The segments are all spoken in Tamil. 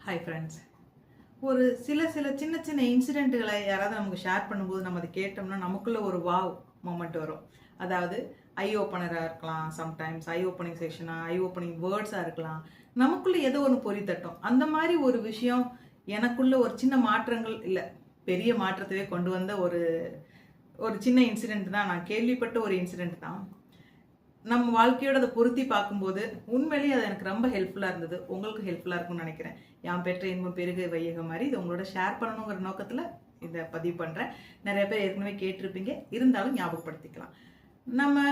Hi friends. ஒரு சில சின்ன சின்ன இன்சிடெண்ட்டுகளை யாராவது நமக்கு ஷேர் பண்ணும்போது நம்ம அதை கேட்டோம்னா நமக்குள்ள ஒரு வாவ் மொமெண்ட் வரும். அதாவது ஐ ஓப்பனராக இருக்கலாம், சம்டைம்ஸ் ஐ ஓப்பனிங் செஷனாக, ஐ ஓப்பனிங் வேர்ட்ஸாக இருக்கலாம். நமக்குள்ள ஏதோ ஒன்று பொறி தட்டும். அந்த மாதிரி ஒரு விஷயம் எனக்குள்ள ஒரு சின்ன மாற்றங்கள் இல்லை, பெரிய மாற்றத்தையே கொண்டு வந்த ஒரு ஒரு சின்ன இன்சிடெண்ட் தான். நான் கேள்விப்பட்ட ஒரு இன்சிடெண்ட் தான். நம்ம வாழ்க்கையோட அதை பொருத்தி பார்க்கும்போது உண்மையிலேயே அது எனக்கு ரொம்ப ஹெல்ப்ஃபுல்லாக இருந்தது. உங்களுக்கு ஹெல்ப்ஃபுல்லாக இருக்கும்னு நினைக்கிறேன். யான் பெற்ற இன்பம் பெருக வையக மாதிரி இது உங்களோட ஷேர் பண்ணணுங்கிற நோக்கத்தில் இதை பதிவு பண்ணுறேன். நிறைய பேர் ஏற்கனவே கேட்டிருப்பீங்க, இருந்தாலும் ஞாபகப்படுத்திக்கலாம். நம்ம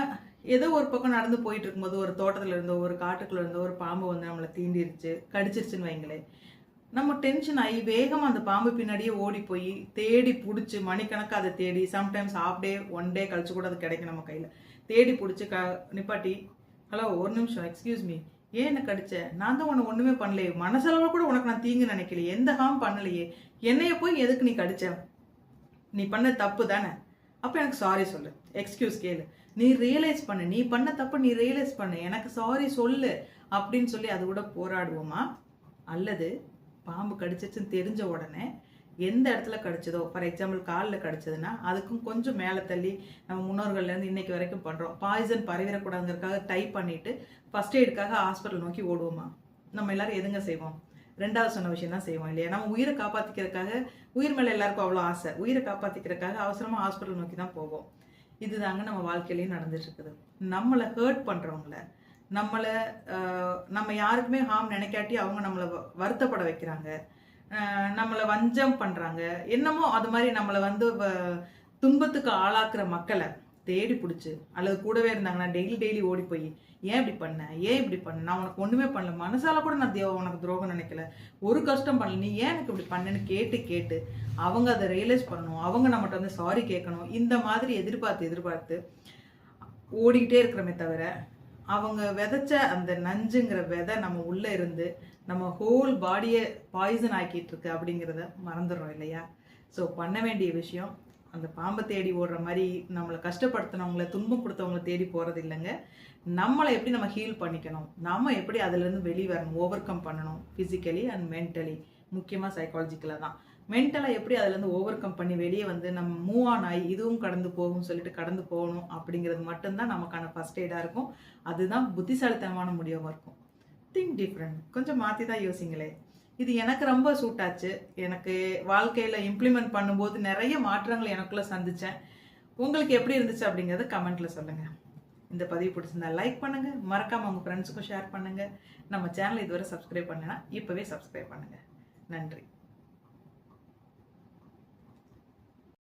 ஏதோ ஒரு பக்கம் நடந்து போயிட்டு இருக்கும்போது ஒரு தோட்டத்தில் இருந்தோ ஒரு காட்டுக்குள்ள இருந்தோ ஒரு பாம்பு வந்து நம்மளை தீண்டிருச்சு, கடிச்சிருச்சுன்னு வைங்களேன். நம்ம டென்ஷன் ஆகி வேகமாக அந்த பாம்பு பின்னாடியே ஓடி போய் தேடி பிடிச்சி மணிக்கணக்காக அதை தேடி, சம்டைம்ஸ் ஹாஃப் டே 1 டே கழிச்சு கூட அது கிடைக்கும் நம்ம கையில். தேடி பிடிச்சி நிப்பாட்டி, ஹலோ ஒரு நிமிஷம், எக்ஸ்கியூஸ் மீ, ஏன் என்ன கடிச்ச? நான் தான் உன்னை ஒன்றுமே பண்ணலையே, மனசளவு கூட உனக்கு நான் தீங்கு நினைக்கலையே, எந்த ஹார்ம் பண்ணலையே, என்னைய போய் எதுக்கு நீ கடிச்ச? நீ பண்ண தப்பு தானே, அப்போ எனக்கு சாரி சொல்லு, எக்ஸ்கியூஸ் கேளு, நீ ரியலைஸ் பண்ணு, நீ பண்ண தப்பு நீ ரியலைஸ் பண்ணு, எனக்கு சாரி சொல்லு அப்படின்னு சொல்லி அது கூட போராடுவோமா? அல்லது பாம்பு கடிச்சிச்சுன்னு தெரிஞ்ச உடனே எந்த இடத்துல கடிச்சதோ, ஃபார் எக்ஸாம்பிள் காலில் கடிச்சதுன்னா அதுக்கும் கொஞ்சம் மேலே தள்ளி நம்ம முன்னோர்கள்லேருந்து இன்னைக்கு வரைக்கும் பண்ணுறோம், பாய்சன் பரவிடக்கூடாதுங்கிறதுக்காக டைப் பண்ணிட்டு ஃபர்ஸ்ட் எய்டுக்காக ஹாஸ்பிட்டல் நோக்கி ஓடுவோமா? நம்ம எல்லாரும் எதுங்க செய்வோம்? ரெண்டாவது சொன்ன விஷயம் தான் செய்வோம் இல்லையா? நம்ம உயிரை காப்பாற்றிக்கிறதுக்காக, உயிர் மேலே எல்லாருக்கும் அவ்வளோ ஆசை, உயிரை காப்பாற்றிக்கிறதுக்காக அவசரமாக ஹாஸ்பிட்டல் நோக்கி தான் போவோம். இதுதாங்க நம்ம வாழ்க்கையிலையும் நடந்துட்டு இருக்குது. நம்மளை ஹர்ட் பண்ணுறவங்கள, நம்ம யாருக்குமே ஹார்ம் நினைக்காட்டி அவங்க நம்மளை வருத்தப்பட வைக்கிறாங்க, நம்மளை வஞ்சம் பண்ணுறாங்க, என்னமோ அது மாதிரி நம்மளை வந்து துன்பத்துக்கு ஆளாக்குற மக்களை தேடி பிடிச்சி, அல்லது கூடவே இருந்தாங்கன்னா டெய்லி ஓடி போய் ஏன் இப்படி பண்ண, ஏன் இப்படி பண்ண, நான் உனக்கு ஒன்றுமே பண்ணல, மனசால கூட நான் உனக்கு துரோகம் நினைக்கல, ஒரு கஷ்டம் பண்ணல, நீ ஏன் எனக்கு இப்படி பண்ணேன்னு கேட்டு அவங்க அதை ரியலைஸ் பண்ணணும், அவங்க நம்மகிட்ட வந்து சாரி கேட்கணும். இந்த மாதிரி எதிர்பார்த்து ஓடிக்கிட்டே இருக்கிறோமே தவிர, அவங்க விதைச்ச அந்த நஞ்சுங்கிற விதை நம்ம உள்ளே இருந்து நம்ம ஹோல் பாடியை பாய்சன் ஆக்கிட்டு இருக்கு அப்படிங்கிறத மறந்துடுறோம் இல்லையா? ஸோ பண்ண வேண்டிய விஷயம், அந்த பாம்பை தேடி ஓடுற மாதிரி நம்மளை கஷ்டப்படுத்தினவங்கள, துன்பம் கொடுத்தவங்களை தேடி போகிறது இல்லைங்க. நம்மளை எப்படி நம்ம ஹீல் பண்ணிக்கணும், நம்ம எப்படி அதுலேருந்து வெளியே வரணும், ஓவர் கம் பண்ணணும், ஃபிசிக்கலி அண்ட் மென்டலி, முக்கியமாக சைக்காலஜிக்கலாக தான். மென்டலாக எப்படி அதுலேருந்து ஓவர் கம் பண்ணி வெளியே வந்து நம்ம மூவ் ஆன் ஆகி இதுவும் கடந்து போகும்னு சொல்லிட்டு கடந்து போகணும் அப்படிங்கிறது மட்டும்தான் நமக்கான ஃபர்ஸ்ட் எய்டாக இருக்கும். அதுதான் புத்திசாலித்தனமான முடிவாக இருக்கும். திங்க் டிஃப்ரெண்ட், கொஞ்சம் மாற்றி தான் யோசிங்களே. இது எனக்கு ரொம்ப சூட் ஆச்சு. எனக்கு வாழ்க்கையில் இம்ப்ளிமெண்ட் பண்ணும்போது நிறைய மாற்றங்கள் எனக்குள்ளே சந்தித்தேன். உங்களுக்கு எப்படி இருந்துச்சு அப்படிங்கிறத கமெண்ட்டில் சொல்லுங்கள். இந்த பதிவு பிடிச்சிருந்தா லைக் பண்ணுங்கள், மறக்காமல் உங்கள் ஃப்ரெண்ட்ஸுக்கும் ஷேர் பண்ணுங்கள். நம்ம சேனலை இதுவரை சப்ஸ்கிரைப் பண்ணனா இப்போவே சப்ஸ்கிரைப் பண்ணுங்கள். நன்றி.